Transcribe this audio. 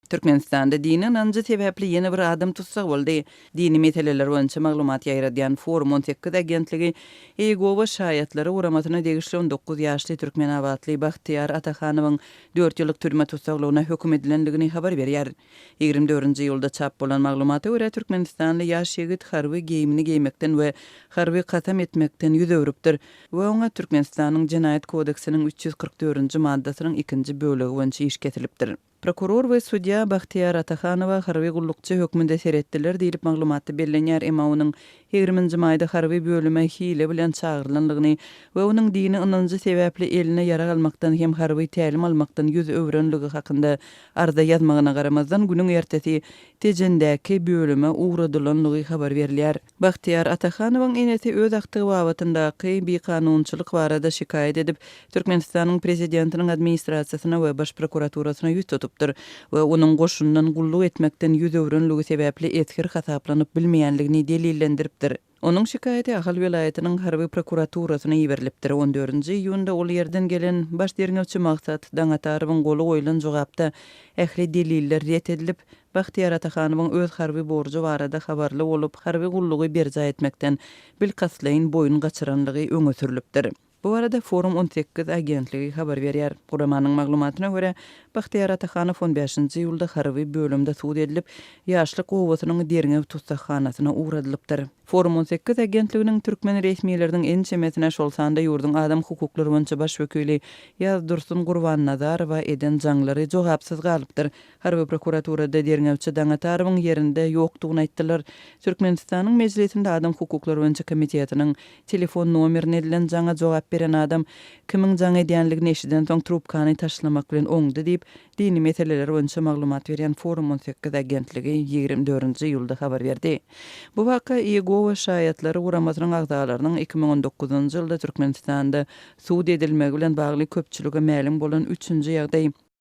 Türkmenistanda dini nanjy sebäpli ýene bir adam tutsak boldy. Dini meseleler boýunça maglumat ýaýradýan Forum 18 agentligi Egowa şaýatlary uramatyna degişli 19 ýaşly türkmen awatly Bahtyar Atakanowyň 4 ýyllyk türme tutsaklygyna höküm edilendigini habar berýär. 24-nji ýylda çap bolan maglumata görä Türkmenistanly ýaş ýigit harby giyimini giymekden we harby kasam etmekden ýüz öwrüpdir we oňa Türkmenistanyň Jenaýat kodeksiniň 344-nji maddasynyň 2-nji bölegi boýunça iş kesilipdir. Prokuror we sudya Bahtyar Atakanowa harby gullukçy hökmünde seretdiler diýilip maglumatda bellenýär. Emma onuň 20-nji maýda harby bölüme hile bilen çağırlanlygyny we onuň dini ynanjy sebäpli eline ýara almakdan hem harby tälim almakdan ýüz öwrenligi hakynda arda ýazmagyna garamazdan günüň ertesi tejendäki bölüme uğradylanlygy habar berilýär. Bahtyar Atakanowyň enesi öz aktygy wagtyndaky bir kanunçylyk barada şikayet edip Türkmenistanyň prezidentiniň administrasiýasyna we baş prokuraturasyna ýüz tutupdyr we onuň goşundan gulluk etmekden ýüz öwrenligi sebäpli etkir hasaplanyp bilmeýänligini delillendiripdir. Onuň şikaýaty Ahal welaýatynyň harby prokuraturasyna ýeberilipdir. 14-nji iýunda ol ýerden gelen baş derňewçi maksat Daňataryň goly goýulan jogapda ähli deliller ret edilip, Bahtyar Atakanowyň öz harby borjy barada habarly bolup, harby gullugy berja etmekden bilkaslyň boyun gaçyranlygy öňe sürilipdir. Bu arada Forum 18 agentligi habar berýär. Guramanyň maglumatyna görä, Bahtyar Atakanow 15-nji ýylda harby bölümde suud edilip, ýaşlyk owasynyň derňew tutsakhanasyna uğradylypdyr. Forum 18 agentliginiň türkmen resmiýetleriniň en çemesine şol sanda ýurdun adam hukuklary boýunça baş wekili Ýazdursun Gurbannazarowa eden jaňlary jogapsyz galypdyr. Harby prokuraturada derňewçi Daňataryň ýerinde ýokdugyny aýtdylar. Türkmenistanyň meclisinde adam hukuklary boýunça komitetiniň telefon nomerini edilen jaňa jogap beren adam kimiň jaň edýänligini eşiden soň trubkany taşlamak bilen oňdy diýip dini meseleler boýunça maglumat berýän Forum 18 agentligi 24-nji ýylda habar berdi. Bu waka Egowa şaýatlary uramatynyň agdalarynyň 2019-njy ýylda Türkmenistanda suud edilmegi bilen bagly köpçüligi ma'lum bolan 3-nji ýagdaý.